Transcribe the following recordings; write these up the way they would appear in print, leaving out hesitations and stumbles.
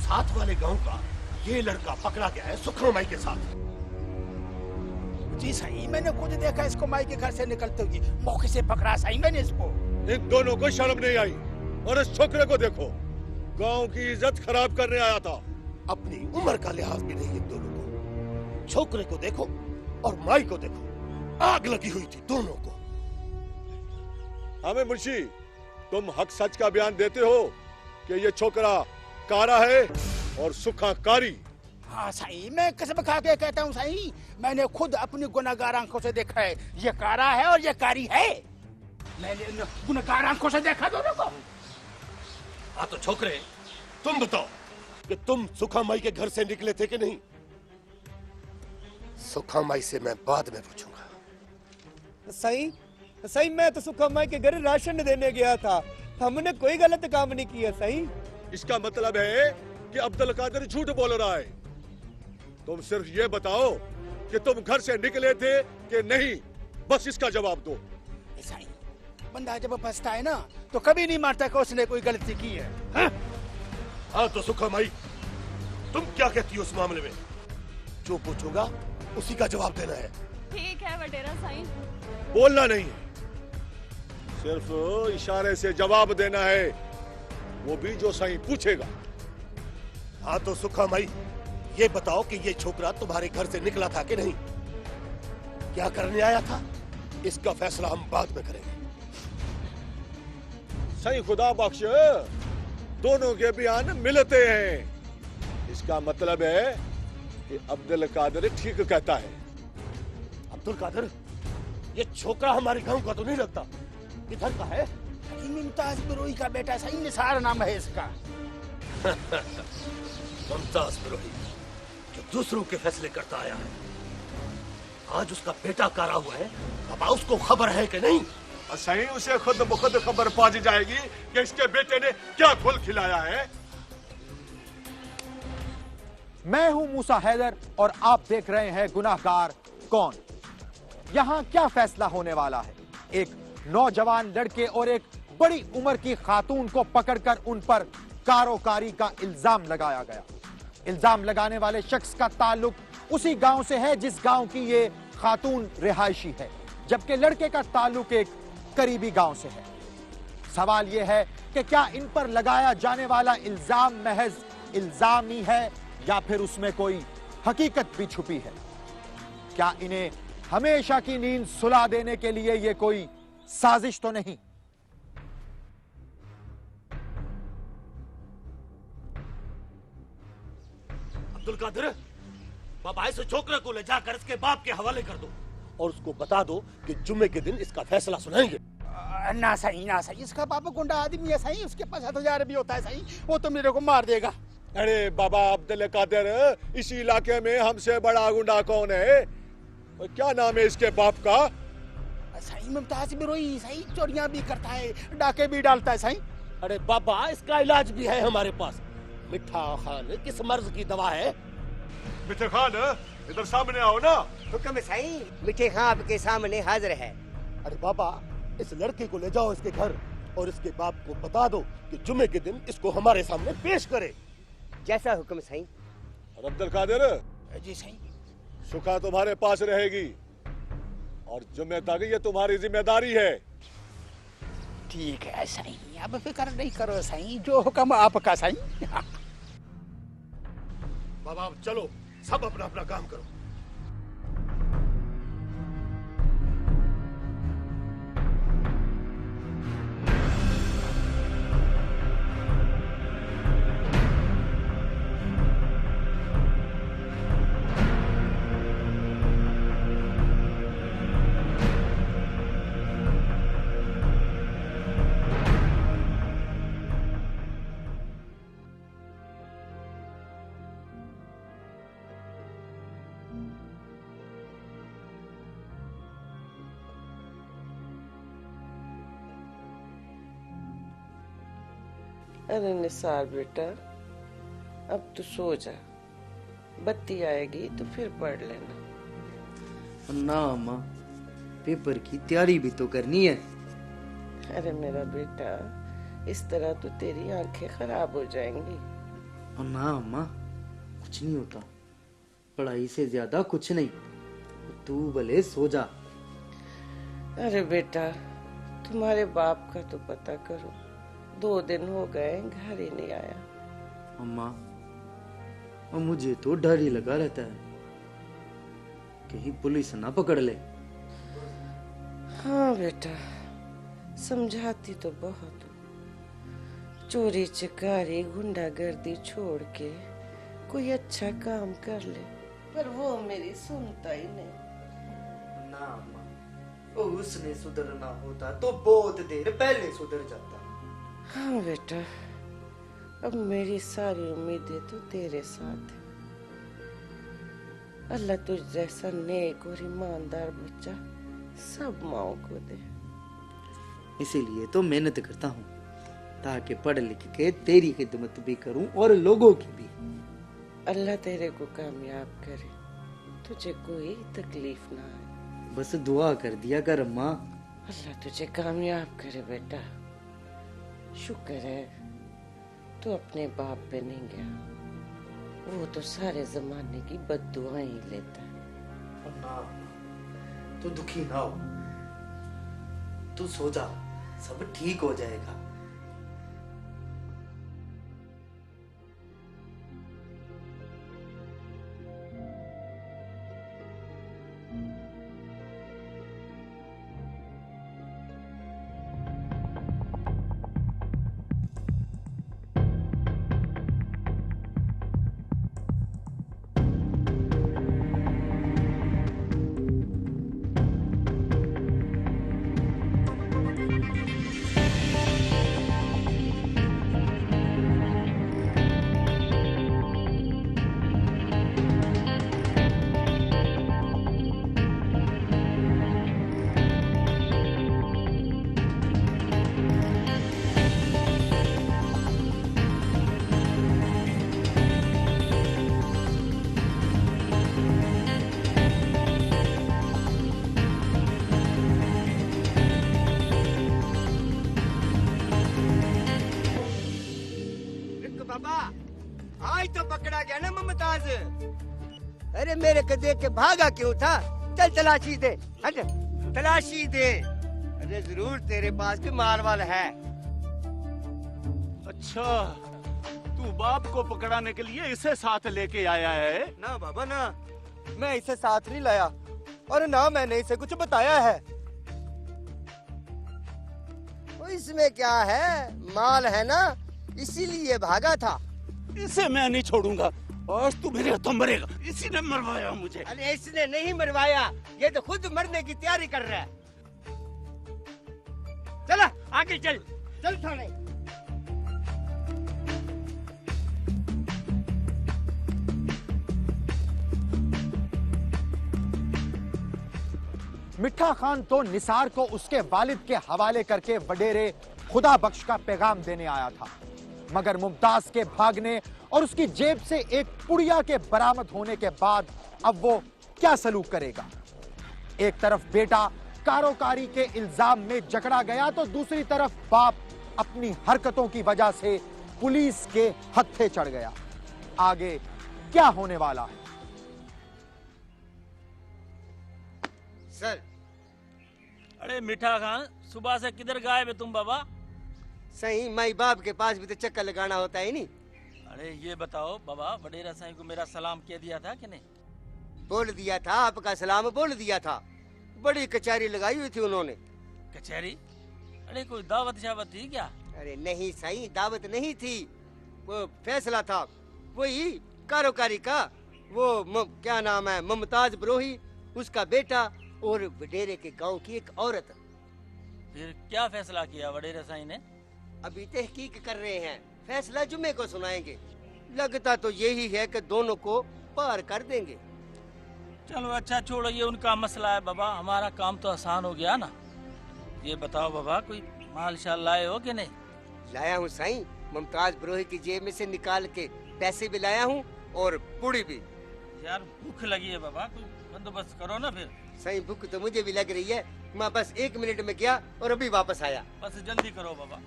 साथ वाले गांव का ये लड़का पकड़ा गया है सुखा माई के साथ। जी सही, मैंने खुद देखा इसको माई के घर से निकलते हुए, मौके से पकड़ा सही मैंने इसको। इन दोनों को शर्म नहीं आई, और इस छोकरे को देखो, गांव की इज्जत खराब करने आया था। अपनी उम्र का लिहाज भी नहीं इन दोनों को। छोकरे को देखो और माई को देखो, आग लगी हुई थी दोनों को। हमें मुंशी, तुम हक सच का बयान देते हो कि ये छोकरा कारा है और सुखा कारी। हाँ सही, मैं कसम खा के कहता हूँ सही, मैंने खुद अपनी गुनाहगार आंखों से देखा है, ये कारा है और ये कारी है। मैंने गुनाहगार आंखों से देखा दोनों को। हाँ तो छोकरे, तुम बताओ कि तुम सुखा माई के घर से निकले थे कि नहीं? सुखा माई से मैं बाद में पूछूंगा। सही सही, मैं तो सुखा माई के घर राशन देने गया था, हमने कोई गलत काम नहीं किया। सही, इसका मतलब है कि अब्दुल कादिर झूठ बोल रहा है। तुम सिर्फ ये बताओ कि तुम घर से निकले थे कि नहीं, बस इसका जवाब दो। सही, बंदा जब फंसता है ना तो कभी नहीं मानता कि उसने कोई गलती की है। हाँ तो सुखा माई, तुम क्या कहती हो इस मामले में? जो पूछूंगा उसी का जवाब देना है। ठीक है वडेरा साईं। बोलना नहीं, सिर्फ इशारे से जवाब देना है, वो भी जो साईं पूछेगा। हाँ तो सुखा माई, ये बताओ कि ये छोकरा तुम्हारे घर से निकला था कि नहीं? क्या करने आया था? इसका फैसला हम बाद में करेंगे। साईं खुदा बख्श, दोनों के बयान मिलते हैं। इसका मतलब है कि अब्दुल कादिर ठीक कहता है। अब्दुल कादिर, ये छोकरा हमारे गांव का तो नहीं लगता, इधर का है। मुमताज बिरोही का बेटा सही, निसार नाम है इसका। मुमताज बिरोही जो दूसरों के फैसले करता आया है, आज उसका बेटा कारा हुआ है। अब उसको खबर है कि नहीं? सही, उसे खुद ब खुद खबर पा जाएगी कि इसके बेटे ने क्या फूल खिलाया है। मैं हूं मूसा हैदर और आप देख रहे हैं गुनाहगार कौन। यहां क्या फैसला होने वाला है? एक नौजवान लड़के और एक बड़ी उम्र की खातून को पकड़कर उन पर कारोकारी का इल्जाम लगाया गया। इल्जाम लगाने वाले शख्स का ताल्लुक उसी गांव से है जिस गांव की ये खातून रिहायशी है, जबकि लड़के का ताल्लुक एक करीबी गांव से है। सवाल यह है कि क्या इन पर लगाया जाने वाला इल्जाम महज इल्जाम ही है या फिर उसमें कोई हकीकत भी छुपी है? क्या इन्हें हमेशा की नींद सुला देने के लिए यह कोई साजिश तो नहीं? अब्दुल कादिर, बाबा इस छोकरे को ले जाकर इसके बाप के हवाले कर दो और उसको बता दो कि जुम्मे के दिन इसका फैसला सुनाएंगे। ना सही, ना सही, इसका पापा गुंडा आदमी है सही, उसके पास हथियार भी होता है सही, वो तो मेरे को मार देगा। अरे बाबा अब्दुल कादिर, इस इलाके में हमसे बड़ा गुंडा कौन है? और क्या नाम है इसके बाप का? सही, मुमताज बिरोही सही, चोरियां भी करता है, डाके भी डालता है सही। अरे बाबा, इसका इलाज भी है हमारे पास। मिठा खान किस मर्ज की दवा है? मिठे खान, इधर सामने आओ ना। हुक्म सही, मिठे खान आपके सामने हाजिर है। अरे बाबा, इस लड़के को ले जाओ इसके घर और इसके बाप को बता दो कि जुम्मे के दिन इसको हमारे सामने पेश करे। जैसा हुक्म सही। और अब्दुल कादिर जी सही, सुखा तुम्हारे पास रहेगी और जुम्मे तक ये तुम्हारी जिम्मेदारी है। ठीक है सही, अब फिक्र नहीं करो सही, जो हुक्म आपका सही। बाबा अब चलो, सब अपना अपना काम करो। अरे निसार बेटा, अब तू सो जा, बत्ती आएगी तो फिर पढ़ लेना। ना माँ, पेपर की तैयारी भी तो करनी है। अरे मेरा बेटा, इस तरह तो तेरी आंखें खराब हो जाएंगी। और ना अम्मा, कुछ नहीं होता, पढ़ाई से ज्यादा कुछ नहीं। तू भले सो जा। अरे बेटा, तुम्हारे बाप का तो पता करो, 2 दिन हो गए घर ही नहीं आया। अम्मा, और मुझे तो डर ही लगा रहता है, कहीं पुलिस ना पकड़ ले। हाँ बेटा, समझाती तो बहुत हूँ। चोरी चकारी गुंडागर्दी छोड़ के कोई अच्छा काम कर ले, पर वो मेरी सुनता ही नहीं। ना अम्मा, उसने सुधरना होता तो बहुत देर पहले सुधर जाता। हाँ बेटा, अब मेरी सारी उम्मीदें तो तेरे साथ है। अल्लाह तुझ जैसा नेक और ईमानदार बच्चा सब माओ को दे। इसीलिए तो मेहनत करता हूँ, ताकि पढ़ लिख के तेरी खिदमत भी करूं और लोगों की भी। अल्लाह तेरे को कामयाब करे, तुझे कोई तकलीफ ना आए। बस दुआ कर दिया कर अम्मा। अल्लाह तुझे कामयाब करे बेटा। शुक्र है तू अपने बाप पे नहीं गया, वो तो सारे जमाने की बद्दुआएं ही लेता है। अम्मा, तू दुखी ना हो, तू सो जा, सब ठीक हो जाएगा। आज तो पकड़ा गया ना मुमताज। अरे मेरे को देख के भागा क्यों था? चल तलाशी दे, हट तलाशी दे। अरे जरूर तेरे पास भी माल वाल है। अच्छा, तू बाप को पकड़ाने के लिए इसे साथ लेके आया है? ना बाबा ना, मैं इसे साथ नहीं लाया और ना मैंने इसे कुछ बताया है। तो इसमें क्या है, माल है ना, इसीलिए भागा था। इसे मैं नहीं छोड़ूंगा, आज तू मेरे हाथों मरेगा। इसी ने मरवाया मुझे। अरे इसने नहीं मरवाया, ये तो खुद मरने की तैयारी कर रहा है। चला आगे चल, चल थाने। मिठा खान तो निसार को उसके वालिद के हवाले करके वडेरे खुदा बख्श का पैगाम देने आया था, मगर मुमताज के भागने और उसकी जेब से एक पुड़िया के बरामद होने के बाद अब वो क्या सलूक करेगा। एक तरफ बेटा कारोकारी के इल्जाम में जकड़ा गया तो दूसरी तरफ बाप अपनी हरकतों की वजह से पुलिस के हत्थे चढ़ गया। आगे क्या होने वाला है? सर। अरे मिठा खान, सुबह से किधर गायब है तुम बाबा? सही माई बाप के पास भी तो चक्कर लगाना होता है नहीं। अरे ये बताओ बाबा, वडेरा साईं को मेरा सलाम कह दिया था कि नहीं? बोल दिया था, आपका सलाम बोल दिया था। बड़ी कचहरी लगाई हुई थी उन्होंने। कचहरी? अरे कोई दावत शावत थी क्या? अरे नहीं सही, दावत नहीं थी, वो फैसला था वही कारोकारी का। वो क्या नाम है, मुमताज ब्रोही, उसका बेटा और वडेरे के गांव की एक औरत। फिर क्या फैसला किया वडेरा साईं ने? अभी तहकीक कर रहे हैं, फैसला जुम्मे को सुनाएंगे। लगता तो यही है कि दोनों को पार कर देंगे। चलो अच्छा छोड़ो, ये उनका मसला है बाबा, हमारा काम तो आसान हो गया ना। ये बताओ बाबा, कोई माल शाल लाए हो कि नहीं? लाया हूँ साईं, मुमताज ब्रोही की जेब में से निकाल के पैसे भी लाया हूँ और पुड़ी भी। यार भूख लगी है बाबा, कोई बंदोबस्त करो ना फिर। सही भूख तो मुझे भी लग रही है, मैं बस 1 मिनट में गया और अभी वापस आया। बस जल्दी करो बाबा।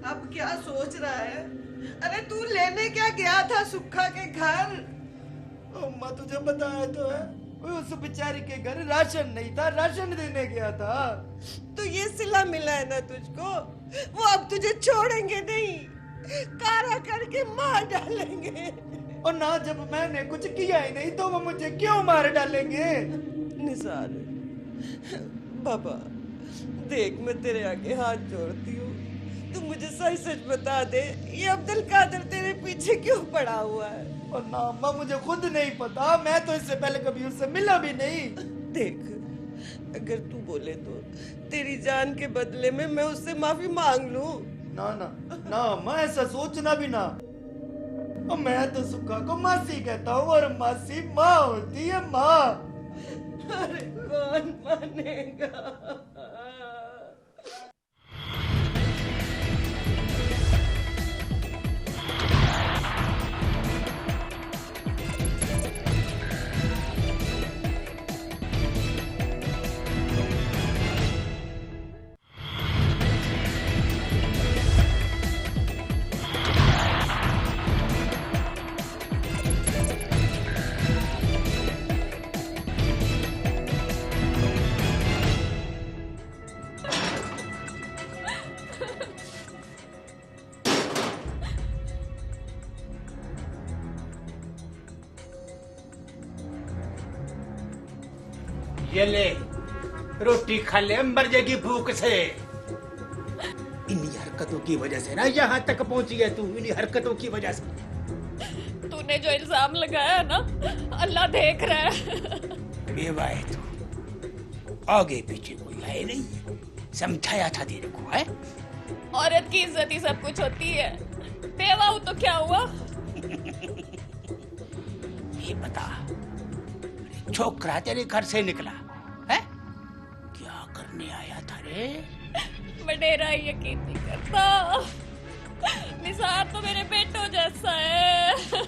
अब क्या सोच रहा है? अरे तू लेने क्या गया था सुक्खा के घर? अम्मा तुझे बताया तो है, उस बेचारी के घर राशन नहीं था, राशन देने गया था। तो ये सिला मिला है ना तुझको, वो अब तुझे छोड़ेंगे नहीं, कारा करके मार डालेंगे। और ना जब मैंने कुछ किया ही नहीं तो वो मुझे क्यों मार डालेंगे? निसार बाबा देख, मैं तेरे आगे हाथ जोड़ती हूँ, तू मुझे सही सच बता दे, ये अब्दुल कादर तेरे पीछे क्यों पड़ा हुआ है? और ना अम्मा मुझे खुद नहीं पता, मैं तो इससे पहले कभी उससे मिला भी नहीं। देख, अगर तू बोले तो तेरी जान के बदले में मैं उससे माफी मांग लूं। ना ना ना अम्मा, ऐसा सोचना भी ना। और मैं तो सुक्खा को मासी कहता हूँ और मासी माँ होती है, माँ। अरे कौन मानेगा? ये ले रोटी खा ले, मर जाएगी भूख से। इन्हीं हरकतों की वजह से ना यहाँ तक पहुंची है तू, इन्हीं हरकतों की वजह से। तूने जो इल्जाम लगाया ना, अल्लाह देख रहा है। बेवा है तू, आगे पीछे कोई है नहीं, समझाया था तेरे को है? औरत की इज्जत ही सब कुछ होती है, बेवा हूँ तो क्या हुआ? ये बता, छोकरा तेरे घर से निकला है, क्या करने आया था रे? वडेरा यकीन नहीं करता, निसार तो मेरे बेटों जैसा है।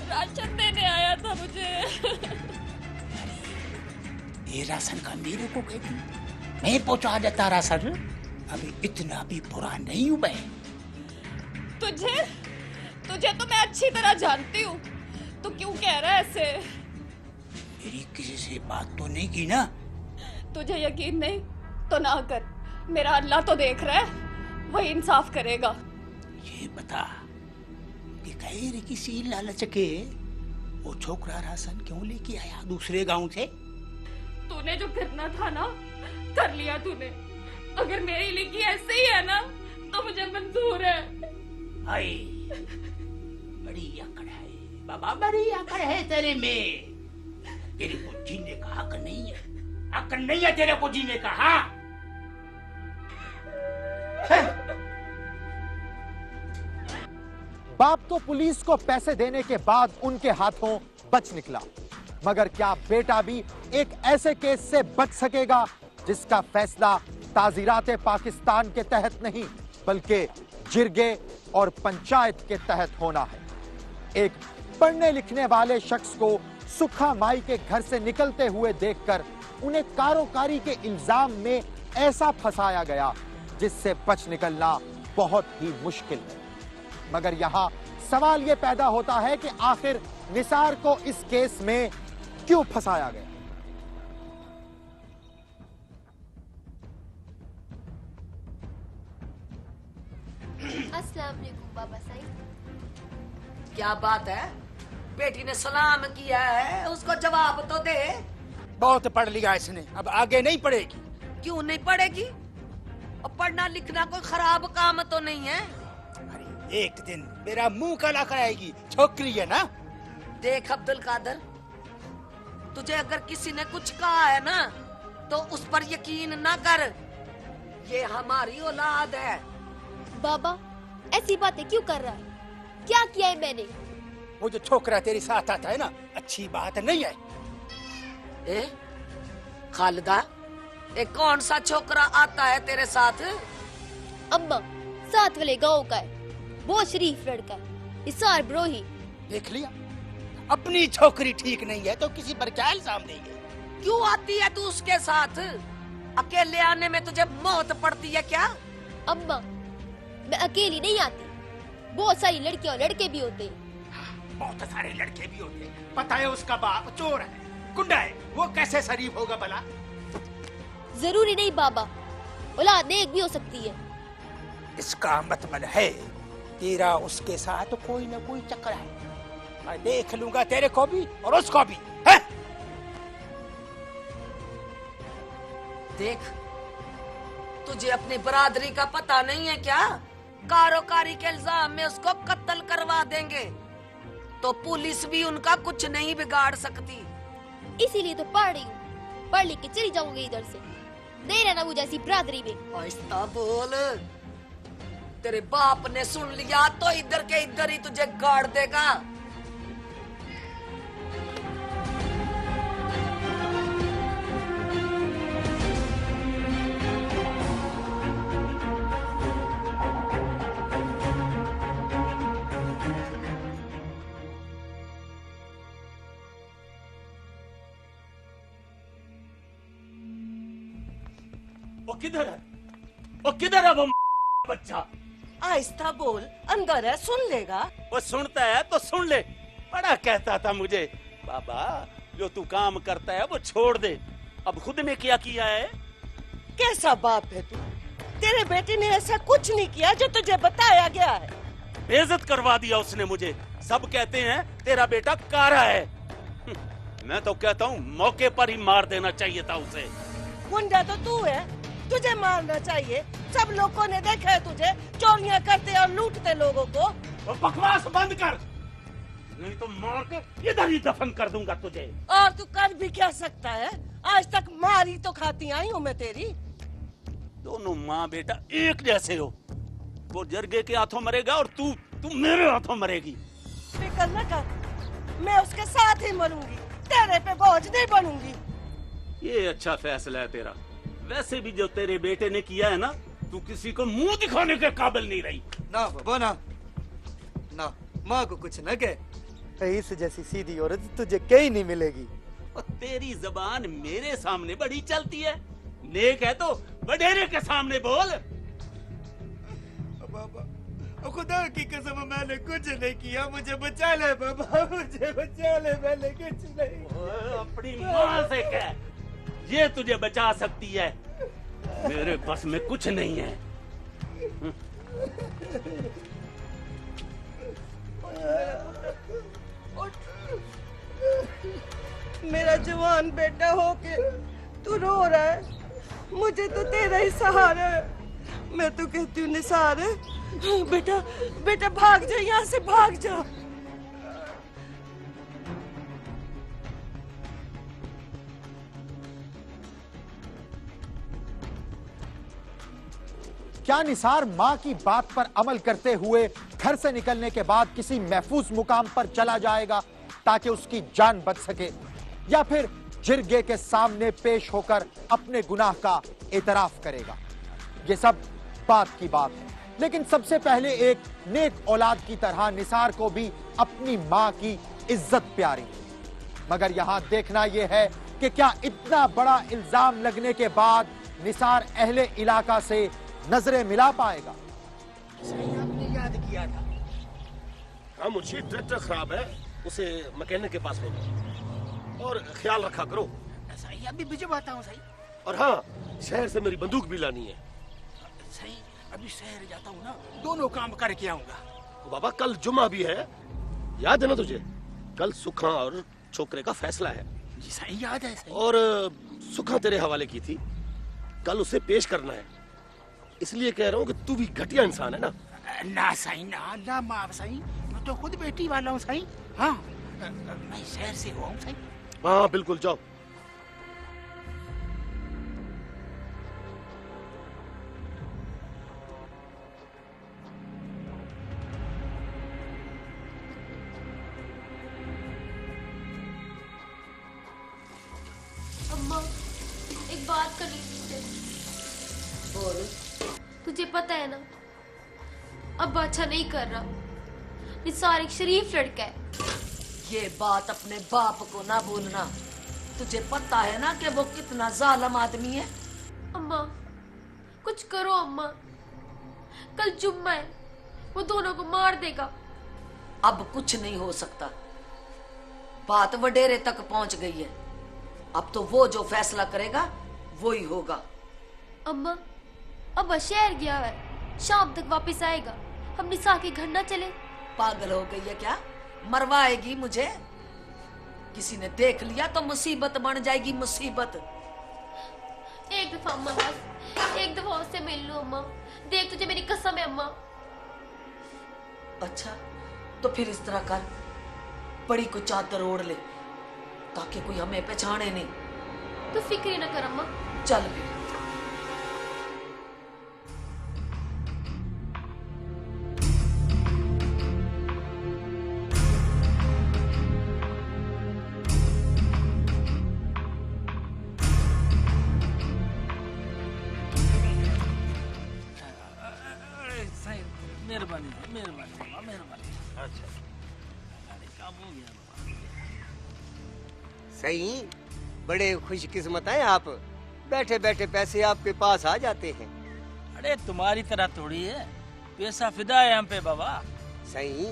राशन देने आया था मुझे। ये राशन का मेरे को कहती, मैं पहुंचा देता राशन। अभी इतना भी बुरा नहीं हूं मैं। तुझे तो मैं अच्छी तरह जानती हूँ, तो क्यों कह रहा है ऐसे? मेरी किसी से बात तो नहीं की ना? तुझे यकीन नहीं तो ना कर, मेरा अल्लाह तो देख रहा है, वही इंसाफ करेगा। ये बता कि गैर किसी लालच के वो छोकरा राशन क्यों लेके आया दूसरे गांव से? तूने जो करना था ना, कर लिया तूने। अगर मेरी लिखी ऐसे ही है ना, तो मुझे मंजूर है। हाय, बड़ी अकड़ है बाबा, बड़ी अकड़ है तेरे में। तेरे को जीने का हक नहीं है, हक नहीं है तेरे को जीने का। हाँ, बाप तो पुलिस को पैसे देने के बाद उनके हाथों बच निकला, मगर क्या बेटा भी एक ऐसे केस से बच सकेगा जिसका फैसला ताजीराते पाकिस्तान के तहत नहीं बल्कि जिरगे और पंचायत के तहत होना है? एक पढ़ने लिखने वाले शख्स को सुक्खा माई के घर से निकलते हुए देखकर उन्हें कारोकारी के इल्जाम में ऐसा फंसाया गया जिससे बच निकलना बहुत ही मुश्किल है। मगर यहां सवाल यह पैदा होता है कि आखिर निसार को इस केस में क्यों फंसाया गया? अस्सलाम वालेकुम बाबा साईं। क्या बात है? बेटी ने सलाम किया है, उसको जवाब तो दे। बहुत पढ़ लिया इसने, अब आगे नहीं पढ़ेगी। क्यों नहीं पढ़ेगी? और पढ़ना लिखना कोई खराब काम तो नहीं है। अरे एक दिन मेरा मुंह काला कराएगी, छोकरी है ना। देख अब्दुल कादर, तुझे अगर किसी ने कुछ कहा है ना तो उस पर यकीन ना कर, ये हमारी औलाद है। बाबा ऐसी बातें क्यों कर रहा है? क्या किया है मैंने? वो जो छोकरा तेरे साथ आता है ना, अच्छी बात नहीं है। ए? खालिदा, एक कौन सा छोकरा आता है तेरे साथ? अम्मा, साथ वाले गांव का है, बहुत शरीफ लड़का है, निसार ब्रोही। देख लिया, अपनी छोकरी ठीक नहीं है तो किसी पर क्या इल्जाम देंगे? क्यों आती है तू उसके साथ? अकेले आने में तुझे मौत पड़ती है क्या? अम्मा, मैं अकेली नहीं आती, बहुत सारी लड़कियां और लड़के भी होते हैं। बहुत सारे लड़के भी होते हैं। पता है उसका बाप चोर है, गुंडा है, वो कैसे शरीफ होगा भला? जरूरी नहीं बाबा, औलाद नेक भी हो सकती है। इसका मतलब है तेरा उसके साथ कोई ना कोई चक्कर है। मैं देख लूंगा तेरे को भी और उसको भी, है? देख, तुझे अपनी बरादरी का पता नहीं है क्या? कारोकारी के इल्जाम में उसको कत्ल करवा देंगे तो पुलिस भी उनका कुछ नहीं बिगाड़ सकती। इसीलिए तो पढ़ रही हूँ, पढ़ लिख के चली जाऊंगी इधर से, नहीं रहना वो जैसी बरादरी में। आहिस्ता बोल, तेरे बाप ने सुन लिया तो इधर के इधर ही तुझे गाड़ देगा। वो किधर है? वो किधर है वो बच्चा? आहिस्ता बोल, अंदर है, सुन लेगा। वो सुनता है तो सुन ले। बड़ा कहता था मुझे, बाबा जो तू काम करता है वो छोड़ दे। अब खुद ने क्या किया है? कैसा बाप है तू? तेरे बेटे ने ऐसा कुछ नहीं किया जो तुझे बताया गया है। बेइज्जत करवा दिया उसने मुझे। सब कहते हैं तेरा बेटा कारा है। मैं तो कहता हूँ मौके पर ही मार देना चाहिए था उसे। गुंडा तो तू है, तुझे मारना चाहिए। सब लोगों ने देखा है तुझे चोरियां करते और लूटते लोगों को। वो बकवास बंद कर, नहीं तो मार के इधर ही दफन कर दूंगा तुझे। और तू कर भी क्या सकता है? आज तक मारी तो खाती आई हूँ मैं तेरी। दोनों माँ बेटा एक जैसे हो। वो जरगे के हाथों मरेगा और तू मेरे हाथों मरेगी। फिक्र न कर, मैं उसके साथ ही मरूंगी, तेरे पे बोझ नहीं बनूंगी। ये अच्छा फैसला है तेरा। वैसे भी जो तेरे बेटे ने किया है ना, तू किसी को मुंह दिखाने के काबिल नहीं रही। ना बाबा ना, माँ को कुछ न कह। इस जैसी सीधी औरत तुझे कहीं नहीं मिलेगी। और तेरी जबान मेरे सामने बड़ी चलती है। नेक है तो वडेरे के सामने बोल। बाबा, खुदा की कसम मैंने कुछ नहीं किया, मुझे बचा ले बाबा, मुझे बचा ले, मैंने कुछ नहीं। अपनी माँ से कह, ये तुझे बचा सकती है, मेरे बस में कुछ नहीं है। मेरा जवान बेटा होके तू रो रहा है, मुझे तो तेरा ही सहारा है। मैं तो कहती हूँ निसार, बेटा बेटा भाग जा, यहाँ से भाग जा। क्या निसार मां की बात पर अमल करते हुए घर से निकलने के बाद किसी महफूज मुकाम पर चला जाएगा ताकि उसकी जान बच सके, या फिर जिरगे के सामने पेश होकर अपने गुनाह का एतराफ करेगा? ये सब बात की बात है, लेकिन सबसे पहले एक नेक औलाद की तरह निसार को भी अपनी मां की इज्जत प्यारी। मगर यहां देखना यह है कि क्या इतना बड़ा इल्जाम लगने के बाद निसार अहले इलाका से नजरें मिला पाएगा? आपने याद किया था। हाँ मुंशी, ट्रैक्टर खराब है, उसे मैकेनिक के पास भेजो और ख्याल रखा करो। सही, अभी भिजवाता हूँ। सही, और हाँ, शहर से मेरी बंदूक भी लानी है। सही, अभी शहर जाता हूँ ना, दोनों काम करके आऊंगा। बाबा कल जुम्मा भी है, याद है ना तुझे? कल सुखा और छोकरे का फैसला है। जी सही, याद है। सही। और सुखा तेरे हवाले की थी, कल उसे पेश करना है। इसलिए कह रहा हूँ कि तू भी घटिया इंसान है ना। ना सही, ना माफ सही, मैं तो खुद बेटी वाला हूँ। सही, हाँ, मैं शहर से हुआ हूँ। सही, हाँ बिल्कुल, जाओ। अम्मा, एक बात करनी थी तुझसे। बोल। तुझे पता है ना, अब अच्छा नहीं कर रहा। निसार एक शरीफ लड़का है। ये बात अपने बाप को ना बोलना, तुझे पता है ना कि वो कितना जालिम आदमी है। अम्मा, कुछ करो अम्मा, कल जुम्मा है, वो दोनों को मार देगा। अब कुछ नहीं हो सकता, बात वडेरे तक पहुंच गई है। अब तो वो जो फैसला करेगा वो ही होगा। अम्मा, अब शहर गया है, शाम तक वापस आएगा। हम निशा के घर ना चले? पागल हो गई है क्या? मरवाएगी मुझे? किसी ने देख लिया तो मुसीबत बन जाएगी, मुसीबत। एक दफा अम्मा, बस एक दफा उससे मिल लो अम्मा। देख, तुझे मेरी कसम है अम्मा। अच्छा, तो फिर इस तरह कर, बड़ी को चादर ओढ़ ले ताकि कोई हमें पहचाने नहीं। तो फिक्र ही ना कर अम्मा। चल फिर। मेहरबानी मेहरबानी मेहरबानी। अच्छा, काम हो गया। सही, बड़े खुशकिस्मत हैं आप, बैठे बैठे पैसे आपके पास आ जाते हैं। अरे तुम्हारी तरह थोड़ी है, पैसा फिदा है हम पे बाबा। सही,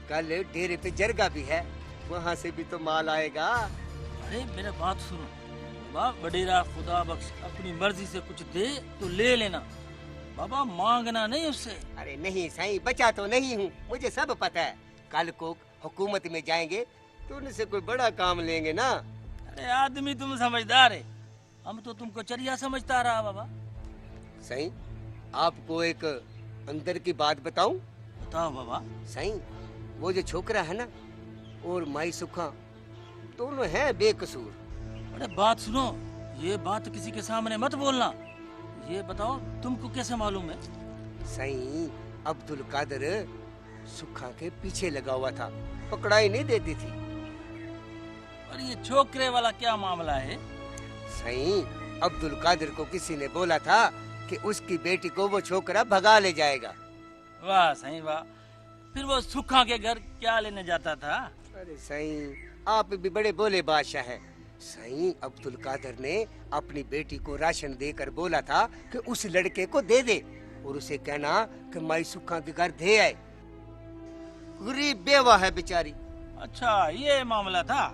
कल डेरे पे जरगा भी है, वहाँ से भी तो माल आएगा। अरे मेरे बात सुनो बाबा, बडेरा खुदा बख्श अपनी मर्जी से कुछ दे तो ले लेना बाबा, मांगना नहीं उससे। अरे नहीं सही, बचा तो नहीं हूँ, मुझे सब पता है। कल को हुकूमत में जाएंगे तो उनसे कोई बड़ा काम लेंगे ना। अरे आदमी तुम समझदार है, हम तो तुमको चरिया समझता रहा बाबा। सही, आपको एक अंदर की बात बताऊं? बताओ बाबा। सही, वो जो छोकरा है ना और माई सुखा दोनों हैं बेकसूर। अरे बात सुनो, ये बात किसी के सामने मत बोलना। ये बताओ तुमको कैसे मालूम है? सही, अब्दुल कादर सुखा के पीछे लगा हुआ था, पकड़ाई नहीं देती थी। और ये छोकरे वाला क्या मामला है? सही, अब्दुल कादर को किसी ने बोला था कि उसकी बेटी को वो छोकरा भगा ले जाएगा। वाह सही वाह, फिर वो सुखा के घर क्या लेने जाता था? अरे सही, आप भी बड़े बोले बादशाह हैं। सही, अब्दुल कादर ने अपनी बेटी को राशन देकर बोला था कि उस लड़के को दे दे और उसे कहना कि माई सुखा के घर दे आए। गरीब बेवा है बेचारी। अच्छा, ये मामला था।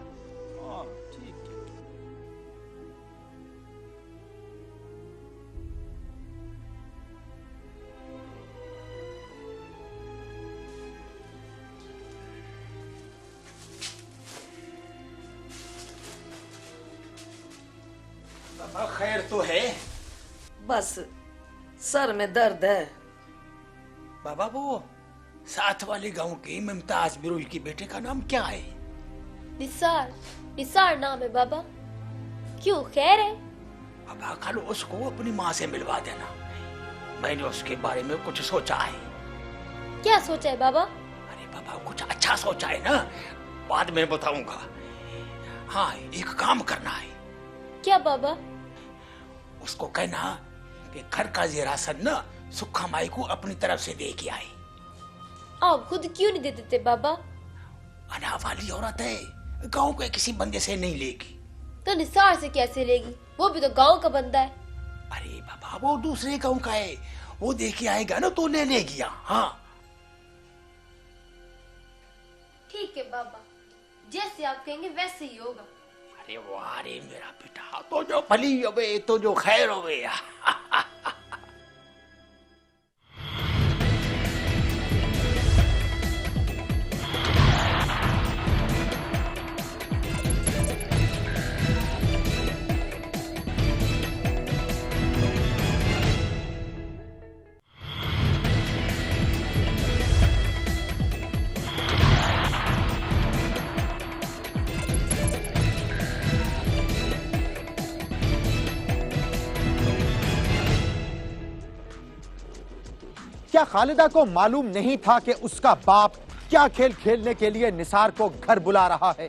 ठीक ठीक। बाबा खैर तो है? बस सर में दर्द है। बाबा वो साथ वाले गांव के मुमताज बिरुल की बेटे का नाम क्या है? निसार, निसार नाम है बाबा। क्यों, खैर है? बाबा कल उसको अपनी माँ से मिलवा देना, मैंने उसके बारे में कुछ सोचा है। क्या सोचा है बाबा? अरे बाबा कुछ अच्छा सोचा है ना, बाद में बताऊंगा। हाँ, एक काम करना है। क्या बाबा? उसको कहना कि घर का ये राशन ना सुखा माई को अपनी तरफ से दे के आए। आप खुद क्यों नहीं दे देते बाबा? अना वाली औरत है, गांव के किसी बंदे से नहीं लेगी। तो निसार से कैसे लेगी? वो भी तो गांव का बंदा है। अरे बाबा वो दूसरे गांव का है, वो दे के आएगा ना तो ले लेगी। हाँ ठीक है बाबा, जैसे आप कहेंगे वैसे ही होगा। अरे वाह रे मेरा बेटा, तो जो भली होवे तो जो खैर होवे। क्या खालिदा को मालूम नहीं था कि उसका बाप क्या खेल खेलने के लिए निसार को घर बुला रहा है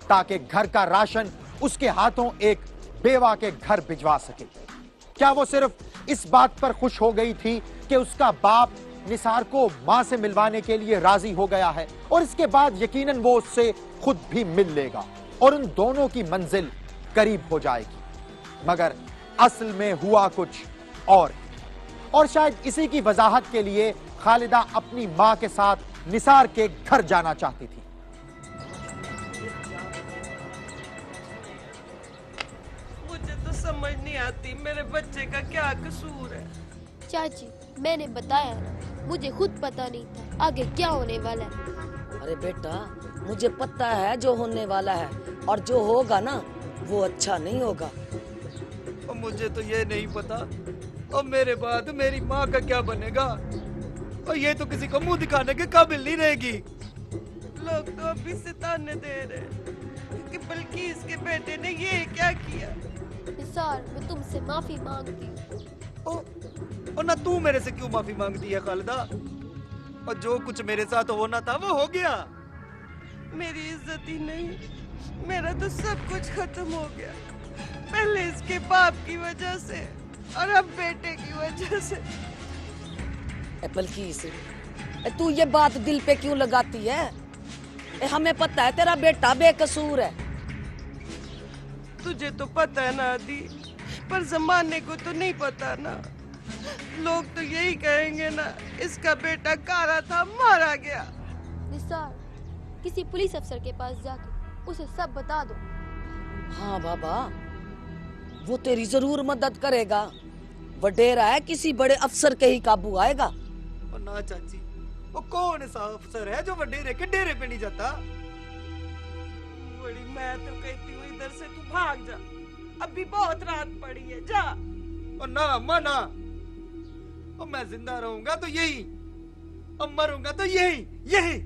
ताकि घर का राशन उसके हाथों एक बेवा के घर भिजवा सके? क्या वो सिर्फ इस बात पर खुश हो गई थी कि उसका बाप निसार को मां से मिलवाने के लिए राजी हो गया है और इसके बाद यकीनन वो उससे खुद भी मिल लेगा और उन दोनों की मंजिल करीब हो जाएगी? मगर असल में हुआ कुछ और। और शायद इसी की वजाहत के लिए खालिदा अपनी मां के साथ निसार के घर जाना चाहती थी। मुझे तो समझ नहीं आती मेरे बच्चे का क्या कसूर है। चाची, मैंने बताया ना, मुझे खुद पता नहीं था आगे क्या होने वाला है। अरे बेटा, मुझे पता है जो होने वाला है, और जो होगा ना वो अच्छा नहीं होगा। और मुझे तो ये नहीं पता और मेरे बाद मेरी माँ का क्या बनेगा, और ये तो किसी को मुंह दिखाने के काबिल नहीं रहेगी। लोग तो अभी से ताने दे रहे कि बल्कि इसके बेटे ने ये क्या किया। निसार, मैं तुमसे माफी मांगती हूँ। और ना तू मेरे से क्यों माफी मांगती है खालिदा, और जो कुछ मेरे साथ होना था वो हो गया। मेरी इज्जत ही नहीं, मेरा तो सब कुछ खत्म हो गया। पहले इसके बाप की वजह से और अब बेटे की वजह से। बल्कि तू ये बात दिल पे क्यों लगाती है? हमें पता है तेरा बेटा बेकसूर है। तुझे तो पता है ना आदि, पर जमाने को तो नहीं पता ना। लोग तो यही कहेंगे ना, इसका बेटा कारा था, मारा गया। निसार, किसी पुलिस अफसर के पास जाकर उसे सब बता दो। हाँ बाबा, वो तेरी जरूर मदद करेगा। वडेरा है, किसी बड़े अफसर के ही काबू आएगा। और ना चाची, वो कौन सा अफसर है जो वडेरे के डेरे पे नहीं जाता? बड़ी मैं तो कहती हूँ इधर से तू भाग जा, अभी बहुत रात पड़ी है, जा। और ना मना, और मैं जिंदा रहूंगा तो यही, और मरूंगा तो यही यही।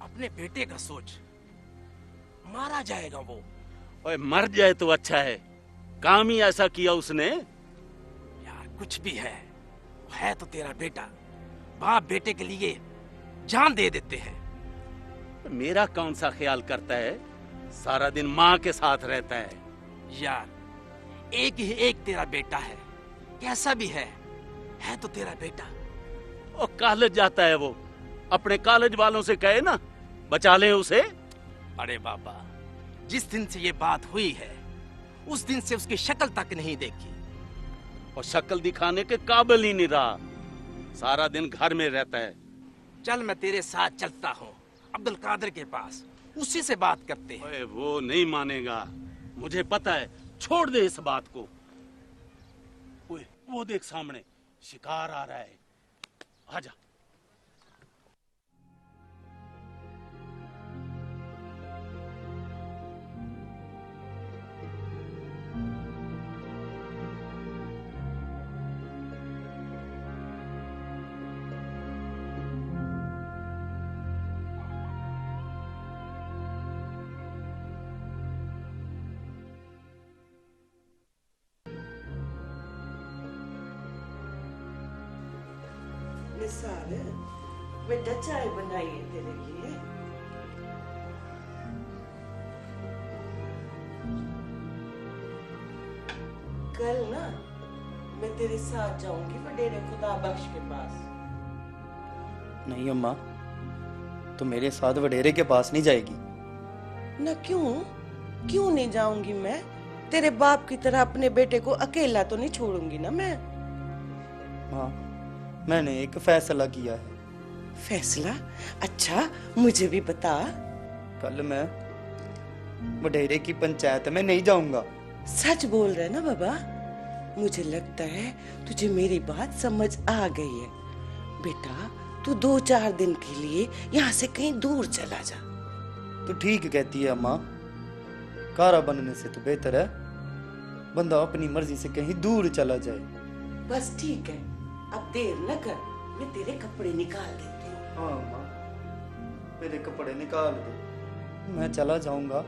अपने बेटे का सोच, मारा जाएगा वो। ओए मर जाए तो अच्छा है, काम ही ऐसा किया उसने। यार कुछ भी है तो तेरा बेटा। बाप बेटे के लिए जान दे देते हैं। मेरा कौन सा ख्याल करता है, सारा दिन माँ के साथ रहता है। यार एक ही एक तेरा बेटा है, कैसा भी है तो तेरा बेटा। और कॉलेज जाता है वो, अपने कॉलेज वालों से कहे ना बचा लें उसे। अरे बाबा, जिस दिन से ये बात हुई है उस दिन से उसकी शक्ल तक नहीं देखी, और शक्ल दिखाने के काबिल ही नहीं रहा, सारा दिन घर में रहता है। चल मैं तेरे साथ चलता हूँ अब्दुल कादिर के पास, उसी से बात करते हैं। ओए वो नहीं मानेगा, मुझे पता है, छोड़ दे इस बात को। ओए वो देख सामने शिकार आ रहा है, आजा। निसार, बेटा चाय बनाइए तेरे लिए। कल ना मैं तेरे साथ जाऊंगी वडेरे खुदा बख्श के पास। नहीं अम्मा, तो मेरे साथ वडेरे के पास नहीं जाएगी। ना क्यों नहीं जाऊंगी मैं? तेरे बाप की तरह अपने बेटे को अकेला तो नहीं छोड़ूंगी ना मैं। हाँ, मैंने एक फैसला किया है। फैसला? अच्छा मुझे भी बता। कल मैं वडेरे की पंचायत में नहीं जाऊंगा। सच बोल रहे ना बाबा? मुझे लगता है तुझे मेरी बात समझ आ गई है। बेटा तू 2-4 दिन के लिए यहाँ से कहीं दूर चला जा। तो ठीक कहती है अम्मा, कारा बनने से तो बेहतर है बंदा अपनी मर्जी से कहीं दूर चला जाए। बस ठीक है, अब देर न कर, मैं तेरे कपड़े निकाल देती हूँ। हाँ अम्मा, मेरे कपड़े निकाल दे। मैं चला जाऊंगा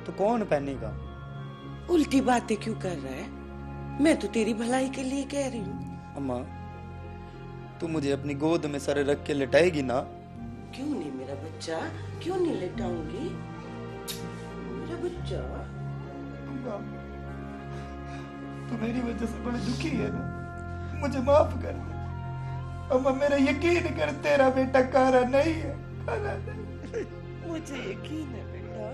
तो कौन पहनेगा? उल्टी बातें क्यों कर रहा है? मैं तो तेरी भलाई के लिए कह रही हूँ। अम्मा, तू मुझे अपनी गोद में सर रख के लिटाएगी ना? क्यों नहीं मेरा बच्चा, क्यों नहीं लेटाऊंगी मेरा बच्चा। तू मेरी वजह से बड़ी दुखी है ना, मुझे माफ कर दे। अम्मा मेरा यकीन कर, तेरा बेटा कारा नहीं है, कारा नहीं। मुझे यकीन है बेटा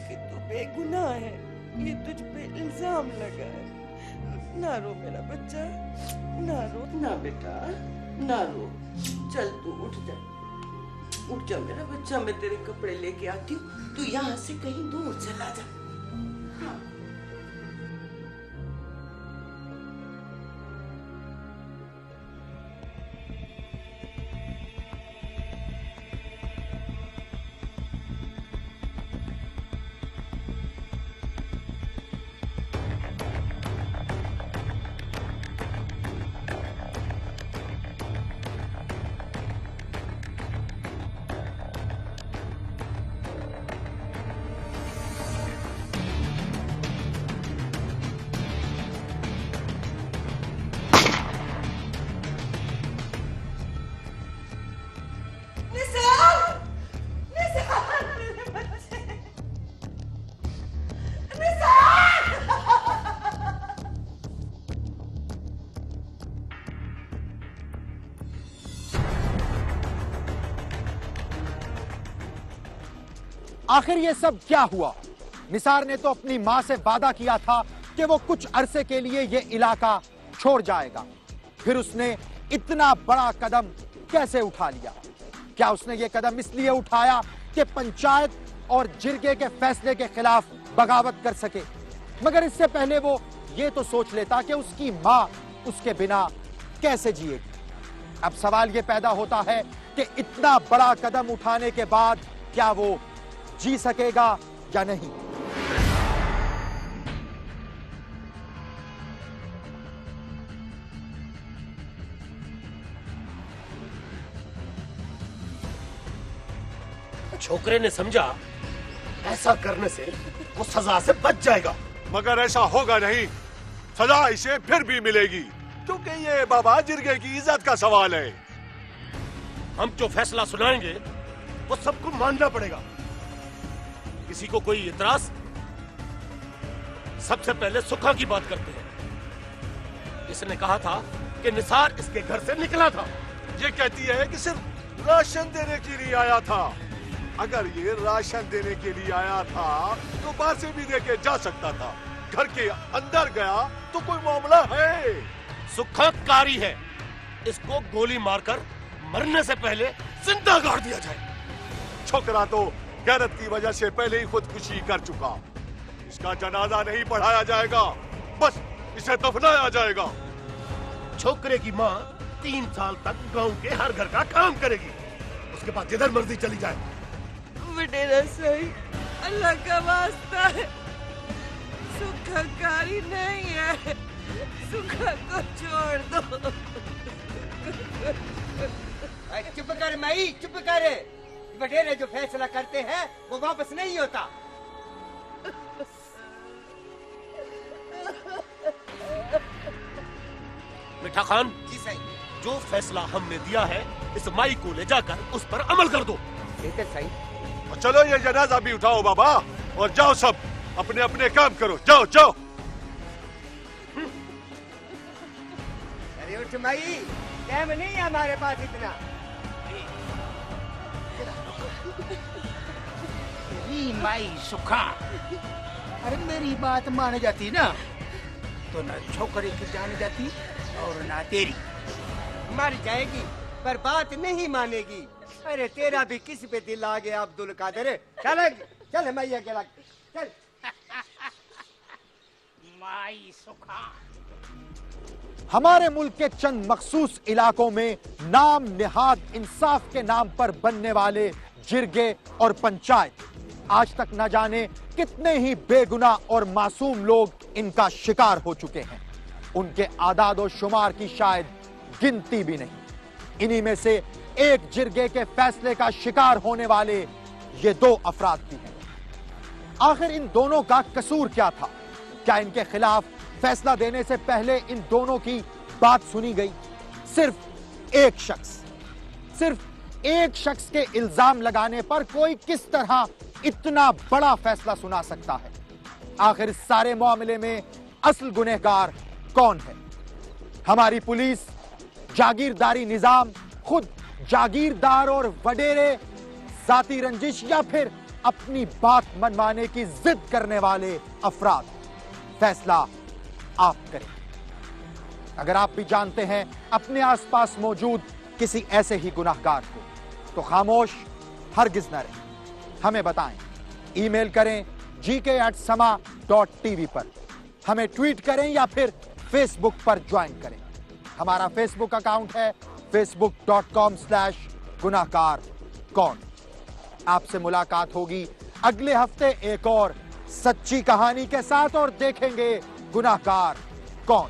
कि तू बेगुनाह है, ये तुझ पे इल्जाम लगा है। ना रो मेरा बच्चा, ना रो ना बेटा, ना रो। चल तू उठ जा, उठ जा मेरा बच्चा, मैं तेरे कपड़े लेके आती हूँ, तू यहाँ से कहीं दूर चला जा। हाँ। आखिर ये सब क्या हुआ? निसार ने तो अपनी मां से वादा किया था कि वो कुछ अरसे के लिए ये इलाका छोड़ जाएगा, फिर उसने इतना बड़ा कदम कैसे उठा लिया? क्या उसने ये कदम इसलिए उठाया कि पंचायत और जिरगे के फैसले के खिलाफ बगावत कर सके? मगर इससे पहले वो ये तो सोच लेता कि उसकी मां उसके बिना कैसे जिएगी। अब सवाल ये पैदा होता है कि इतना बड़ा कदम उठाने के बाद क्या वो जी सकेगा या नहीं? छोकरे ने समझा ऐसा करने से वो सजा से बच जाएगा, मगर ऐसा होगा नहीं। सजा इसे फिर भी मिलेगी, क्योंकि ये बाबा जिरगे की इज्जत का सवाल है। हम जो फैसला सुनाएंगे वो सबको मानना पड़ेगा। किसी को कोई इतराज? सबसे पहले सुखा की बात करते हैं। इसने कहा था कि निसार इसके घर से निकला था। ये कहती है कि सिर्फ राशन देने के लिए आया था। अगर ये राशन देने के लिए आया था तो बाहर से भी देके जा सकता था। घर के अंदर गया तो कोई मामला है? सुखा कारी है, इसको गोली मारकर मरने से पहले जिंदा गाड़ दिया जाए। छोकरा तो गैरत की वजह से पहले ही खुदकुशी कर चुका। इसका जनाजा नहीं पढ़ाया जाएगा, बस इसे दफनाया जाएगा। छोकरे की माँ 3 साल तक गांव के हर घर का काम करेगी, उसके बाद जिधर मर्जी चली जाए। वडेरा सही, अल्लाह का वास्ता है, सुखा कारी नहीं है, सुखा को छोड़ दो। चुप कर माई, चुप कर। वडेरे जो फैसला करते हैं वो वापस नहीं होता। मिठा खान जी सही। जो फैसला हमने दिया है इस माई को ले जाकर उस पर अमल कर दो। सही। और चलो ये जनाजा भी उठाओ बाबा, और जाओ सब अपने अपने काम करो। जाओ जाओ। अरे उठ माई, टाइम नहीं है हमारे पास इतना। माई सुखा, अरे मेरी बात मान जाती ना तो ना छोकरे की जान जाती और ना तेरी। मर जाएगी पर बात नहीं मानेगी। अरे तेरा भी किस पे दिल आ गया अब्दुल कादिर? चल चल मैया के लग चल। माई सुखा, हमारे मुल्क के चंद मखसूस इलाकों में नाम निहाद इंसाफ के नाम पर बनने वाले जिरगे और पंचायत आज तक न जाने कितने ही बेगुनाह और मासूम लोग इनका शिकार हो चुके हैं। उनके आदाद और शुमार की शायद गिनती भी नहीं। इन्हीं में से एक जिरगे के फैसले का शिकार होने वाले ये 2 अफराद भी हैं। आखिर इन दोनों का कसूर क्या था? क्या इनके खिलाफ फैसला देने से पहले इन दोनों की बात सुनी गई? सिर्फ एक शख्स के इल्जाम लगाने पर कोई किस तरह इतना बड़ा फैसला सुना सकता है? आखिर इस सारे मामले में असल गुनहगार कौन है? हमारी पुलिस, जागीरदारी निजाम, खुद जागीरदार और वडेरे, जाती रंजिश, या फिर अपनी बात मनवाने की जिद करने वाले अफराद? फैसला आप करें। अगर आप भी जानते हैं अपने आसपास मौजूद किसी ऐसे ही गुनाहगार को, तो खामोश हरगिज न रहें, हमें बताएं। ईमेल करें gk@sama.tv पर, हमें ट्वीट करें या फिर फेसबुक पर ज्वाइन करें। हमारा फेसबुक अकाउंट है facebook.com/गुनाहगार कौन। आपसे मुलाकात होगी अगले हफ्ते एक और सच्ची कहानी के साथ, और देखेंगे गुनाहगार कौन।